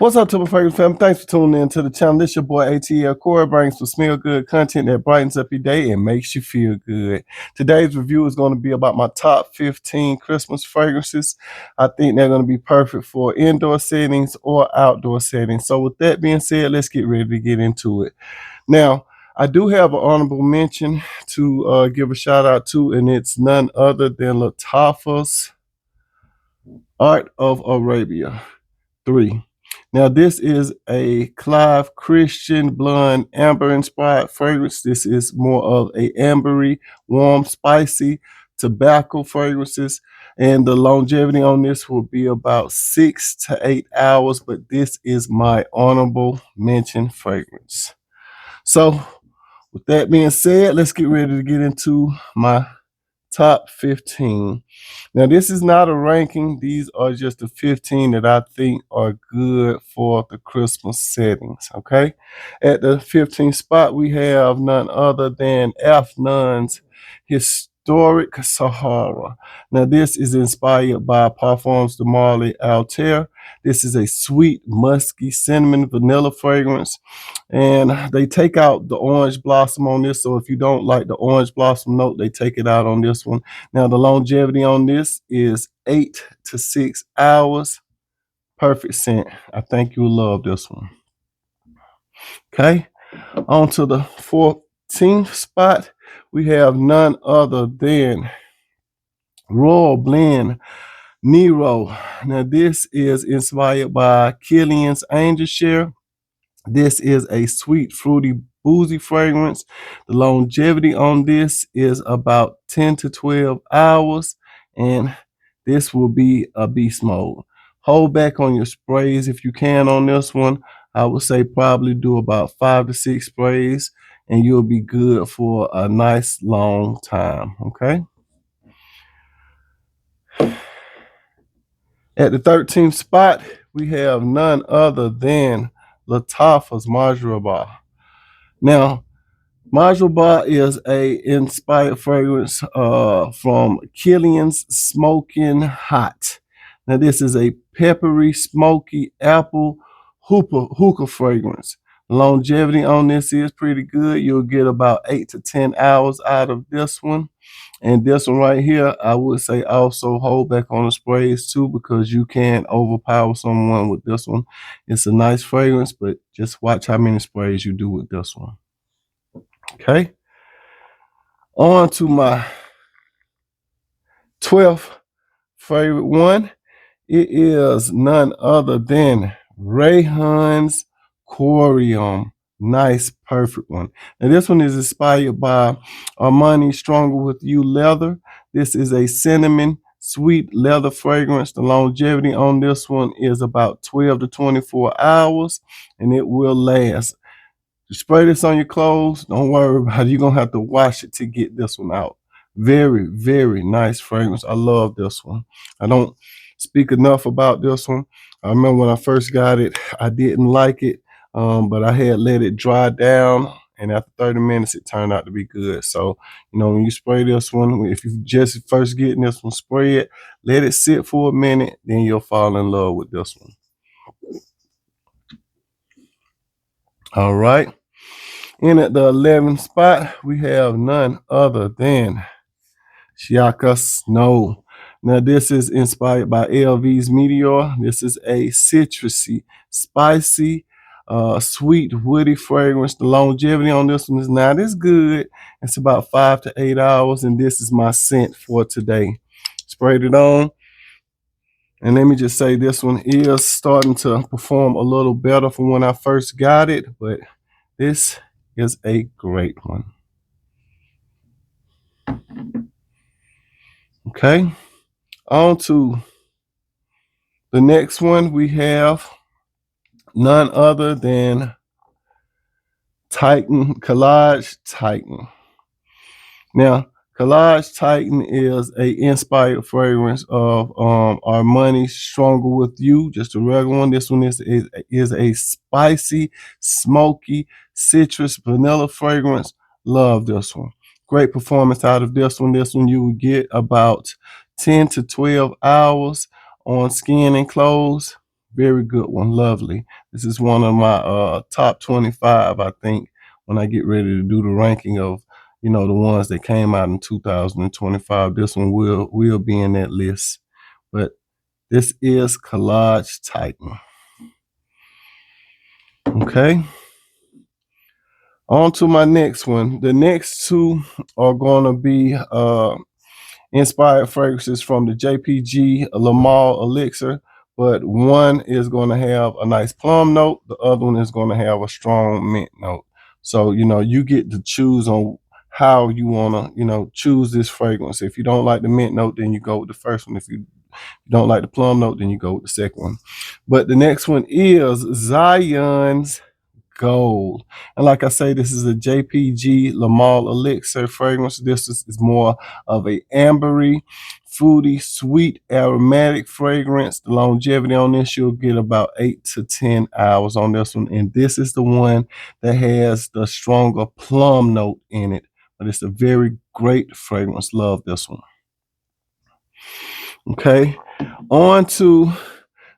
What's up, Triple Fragrance fam? Thanks for tuning in to the channel. This your boy ATL Corey, brings some smell good content that brightens up your day and makes you feel good. Today's review is going to be about my top 15 Christmas fragrances. I think they're going to be perfect for indoor settings or outdoor settings. So with that being said, let's get ready to get into it. Now, I do have an honorable mention to give a shout out to, and it's none other than Lattafa's Art of Arabia 3. Now, this is a Clive Christian Blonde Amber inspired fragrance. This is more of a ambery, warm, spicy tobacco fragrances. And the longevity on this will be about 6 to 8 hours, but this is my honorable mention fragrance. So with that being said, let's get ready to get into my top 15. Now, this is not a ranking. These are just the 15 that I think are good for the Christmas settings, okay? At the 15th spot, we have none other than Afnan's Historic Sahara. Now, this is inspired by Parfums de Marly Altair. This is a sweet, musky, cinnamon, vanilla fragrance. And they take out the orange blossom on this. So if you don't like the orange blossom note, they take it out on this one. Now, the longevity on this is 8 to 6 hours. Perfect scent. I think you'll love this one. Okay, on to the 14th spot, we have none other than Royal Blend Nero. Now, this is inspired by Killian's Angel Share. This is a sweet, fruity, boozy fragrance. The longevity on this is about 10 to 12 hours, and this will be a beast mode. Hold back on your sprays if you can on this one. I would say probably do about 5 to 6 sprays, and you'll be good for a nice long time, okay? At the 13th spot, we have none other than Lattafa's Majruba. Now, Majruba is a inspired fragrance from Killian's Smoking Hot. Now, this is a peppery, smoky apple hookah fragrance. Longevity on this is pretty good. You'll get about 8 to 10 hours out of this one. And this one right here, I would say also hold back on the sprays too, because you can overpower someone with this one. It's a nice fragrance, but just watch how many sprays you do with this one. Okay. On to my 12th favorite one. It is none other than Rayhan's Corium. Nice, perfect one. Now, this one is inspired by Armani Stronger With You leather. This is a cinnamon sweet leather fragrance. The longevity on this one is about 12 to 24 hours, and it will last. You spray this on your clothes, don't worry about it. You're going to have to wash it to get this one out. Very, very nice fragrance. I love this one. I don't speak enough about this one. I remember when I first got it, I didn't like it, but I had let it dry down, and after 30 minutes, it turned out to be good. So, when you spray this one, if you just first getting this one, spray it, let it sit for a minute, then you'll fall in love with this one. All right. In at the 11th spot, we have none other than Shaka Snow. Now, this is inspired by LV's Meteor. This is a citrusy, spicy, sweet, woody fragrance. The longevity on this one is not as good. It's about 5 to 8 hours, and this is my scent for today. Sprayed it on. And let me just say, this one is starting to perform a little better from when I first got it, but this is a great one. Okay, on to the next one. We have none other than Titan, Collage Titan. Now, Collage Titan is a inspired fragrance of Armani Stronger With You, just a regular one. This one is a spicy, smoky, citrus, vanilla fragrance. Love this one. Great performance out of this one. This one you will get about 10 to 12 hours on skin and clothes. Very good one. Lovely. This is one of my top 25, I think, when I get ready to do the ranking of, the ones that came out in 2025. This one will be in that list. But this is Collage Titan. Okay. On to my next one. The next two are going to be inspired fragrances from the JPG Lamal Elixir, but one is going to have a nice plum note. The other one is going to have a strong mint note. So, you get to choose on how you want to, choose this fragrance. If you don't like the mint note, then you go with the first one. If you don't like the plum note, then you go with the second one. But the next one is Zion's Gold. And like I say, this is a JPG Lamal Elixir fragrance. This is more of a ambery, fruity, sweet, aromatic fragrance. The longevity on this, you'll get about 8 to 10 hours on this one. And this is the one that has the stronger plum note in it. But it's a very great fragrance. Love this one. Okay, on to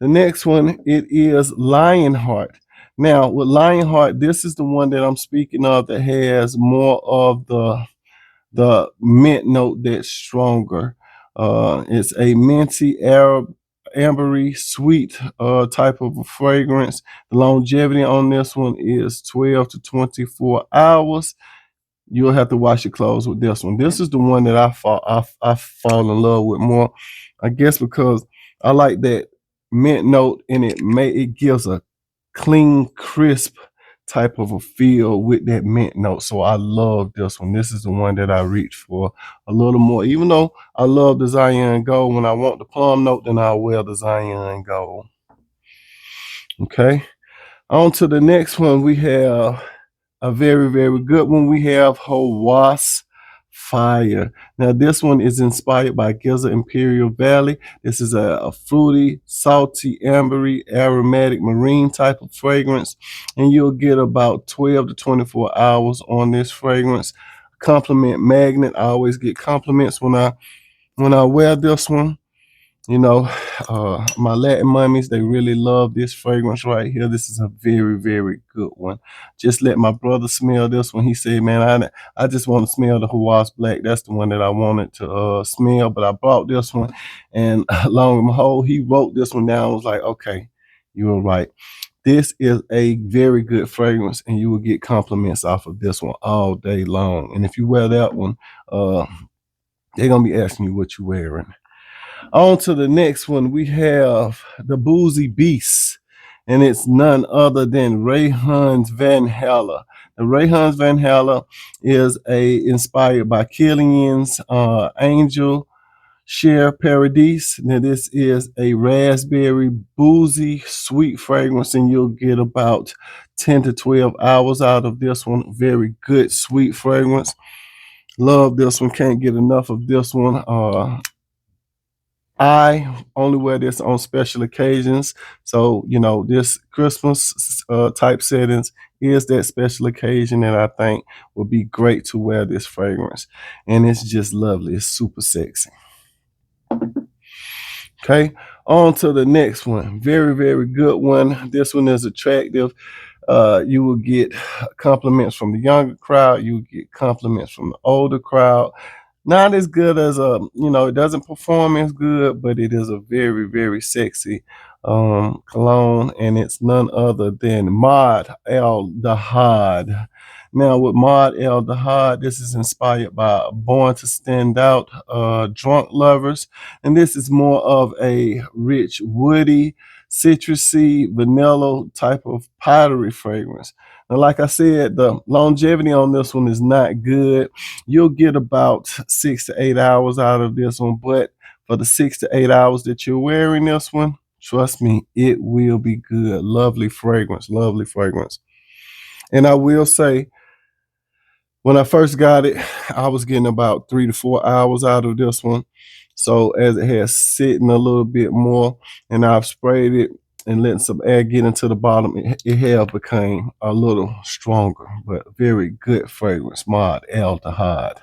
the next one. It is Lionheart. Now, with Lionheart, this is the one that I'm speaking of that has more of the mint note that's stronger. It's a minty, ambery, sweet type of a fragrance. The longevity on this one is 12 to 24 hours. You'll have to wash your clothes with this one. This is the one that I fall in love with more, I guess, because I like that mint note, and it gives a clean, crisp type of a feel with that mint note. So I love this one. This is the one that I reach for a little more. Even though I love the Zion Gold, when I want the plum note, then I'll wear the Zion Gold. Okay. On to the next one. We have a very, very good one. We have Hawas Fire. Now, this one is inspired by Giza Imperial Valley. This is a fruity, salty, ambery, aromatic, marine type of fragrance. And you'll get about 12 to 24 hours on this fragrance. Compliment magnet. I always get compliments when I wear this one. My Latin mummies, they really love this fragrance right here. This is a very, very good one. Just let my brother smell this one. He said, man, I just want to smell the Hawas Black. That's the one that I wanted to smell, but I bought this one. And along with my whole, he wrote this one down. I was like, okay, you were right. This is a very good fragrance, and you will get compliments off of this one all day long. And if you wear that one, they're going to be asking you what you're wearing. On to the next one, we have the Boozy Beast, and it's none other than Rayhan's Van Hella. The Rayhan's Van Hella is inspired by Killian's Angel Share Paradise. Now, this is a raspberry, boozy, sweet fragrance, and you'll get about 10 to 12 hours out of this one. Very good, sweet fragrance. Love this one. Can't get enough of this one. I only wear this on special occasions. So, this Christmas type settings is that special occasion that I think would be great to wear this fragrance. And it's just lovely. It's super sexy. Okay, on to the next one. Very, very good one. This one is attractive. You will get compliments from the younger crowd. You will get compliments from the older crowd. Not as good as it doesn't perform as good, but it is a very, very sexy cologne, and it's none other than Mod El Dahad. Now, with Mod El Dahad, this is inspired by Born to Stand Out, Drunk Lovers, and this is more of a rich, woody, citrusy, vanilla type of pottery fragrance. Now, like I said, the longevity on this one is not good. You'll get about 6 to 8 hours out of this one, but for the 6 to 8 hours that you're wearing this one, trust me, it will be good. Lovely fragrance, lovely fragrance. And I will say, when I first got it, I was getting about 3 to 4 hours out of this one. So as it has sitting a little bit more, and I've sprayed it and letting some air get into the bottom, it have became a little stronger, but very good fragrance, Mod El Dahad.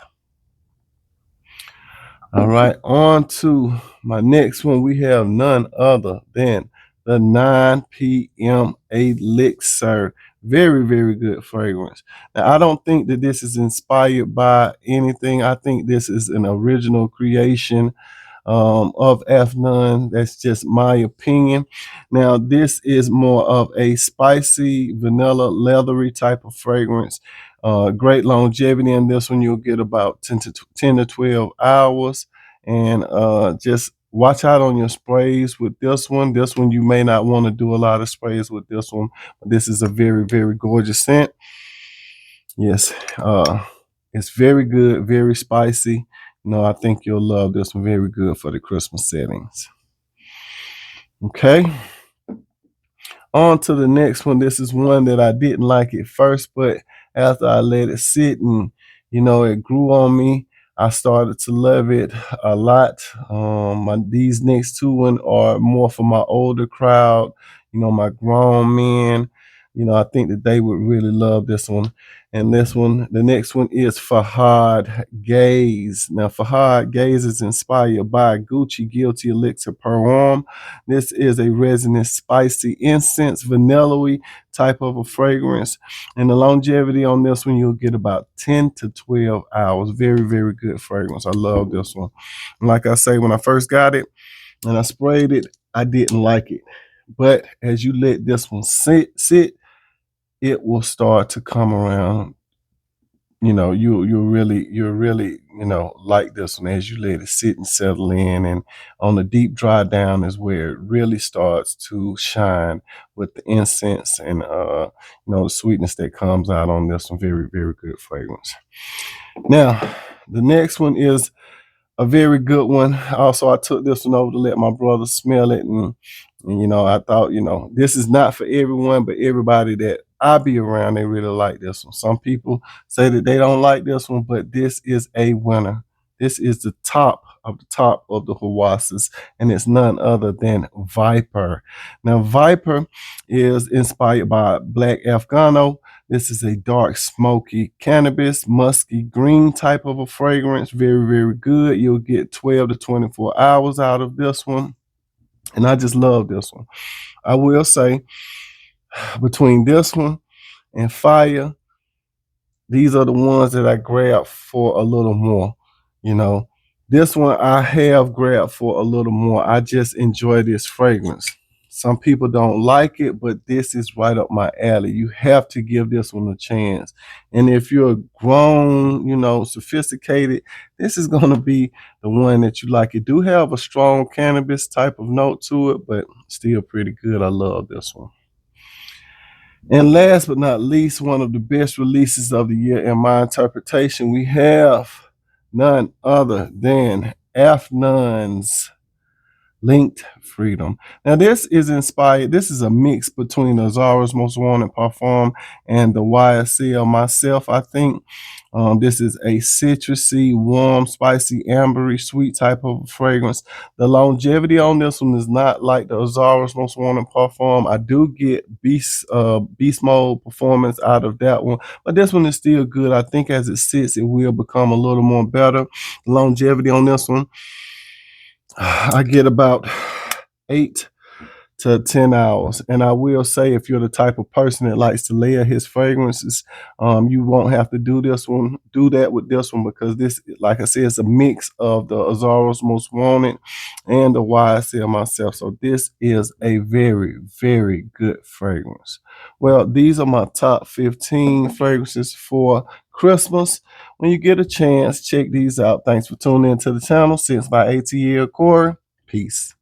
All right, on to my next one. We have none other than the 9 p.m. Elixir. Very, very good fragrance. Now, I don't think that this is inspired by anything. I think this is an original creation of Afnan. That's just my opinion. Now, this is more of a spicy, vanilla, leathery type of fragrance. Great longevity in this one. You'll get about 10 to 12 hours. And just watch out on your sprays with this one. This one, you may not want to do a lot of sprays with this one. But this is a very, very gorgeous scent. Yes, it's very good, very spicy. No, I think you'll love this one. Very good for the Christmas settings. Okay. On to the next one. This is one that I didn't like at first, but after I let it sit and, it grew on me, I started to love it a lot. These next two one are more for my older crowd, my grown men. I think that they would really love this one. And the next one is Fahad Gaze. Now, Fahad Gaze is inspired by Gucci Guilty Elixir Per Arm. This is a resonant, spicy, incense, vanilla-y type of a fragrance. And the longevity on this one, you'll get about 10 to 12 hours. Very, very good fragrance. I love this one. And like I say, when I first got it and I sprayed it, I didn't like it. But as you let this one sit, it will start to come around. You'll really, like this one as you let it sit and settle in. And on the deep dry down is where it really starts to shine with the incense and the sweetness that comes out on this one. Very, very good fragrance. Now, the next one is a very good one. Also, I took this one over to let my brother smell it, and I thought, this is not for everyone, but everybody that I be around, they really like this one. Some people say that they don't like this one, but this is a winner. This is the top of the Hawasses, and it's none other than Viper. Now, Viper is inspired by Black Afghano. This is a dark, smoky, cannabis, musky, green type of a fragrance. Very, very good. You'll get 12 to 24 hours out of this one. And I just love this one. I will say, between this one and Fire, these are the ones that I grabbed for a little more. This one I have grabbed for a little more. I just enjoy this fragrance. Some people don't like it, but this is right up my alley. You have to give this one a chance. And if you're grown, sophisticated, this is going to be the one that you like. It do have a strong cannabis type of note to it, but still pretty good. I love this one. And last but not least, one of the best releases of the year in my interpretation, we have none other than Afnan's Linked Freedom. Now, this is a mix between the Zara's Most Wanted Parfum and the YSL Myself, I think. This is a citrusy, warm, spicy, ambery, sweet type of fragrance. The longevity on this one is not like the Zara's Most Wanted Parfum. I do get beast mode performance out of that one, but this one is still good. I think as it sits, it will become a little more better. The longevity on this one, I get about 8 to 10 hours. And I will say, if you're the type of person that likes to layer his fragrances, you won't have to do that with this one, because this, like I said, it's a mix of the Zara's Most Wanted and the YSL Myself. So this is a very, very good fragrance. Well, these are my top 15 fragrances for Christmas. When you get a chance, check these out. Thanks for tuning in to the channel. Since by ATL Core, peace.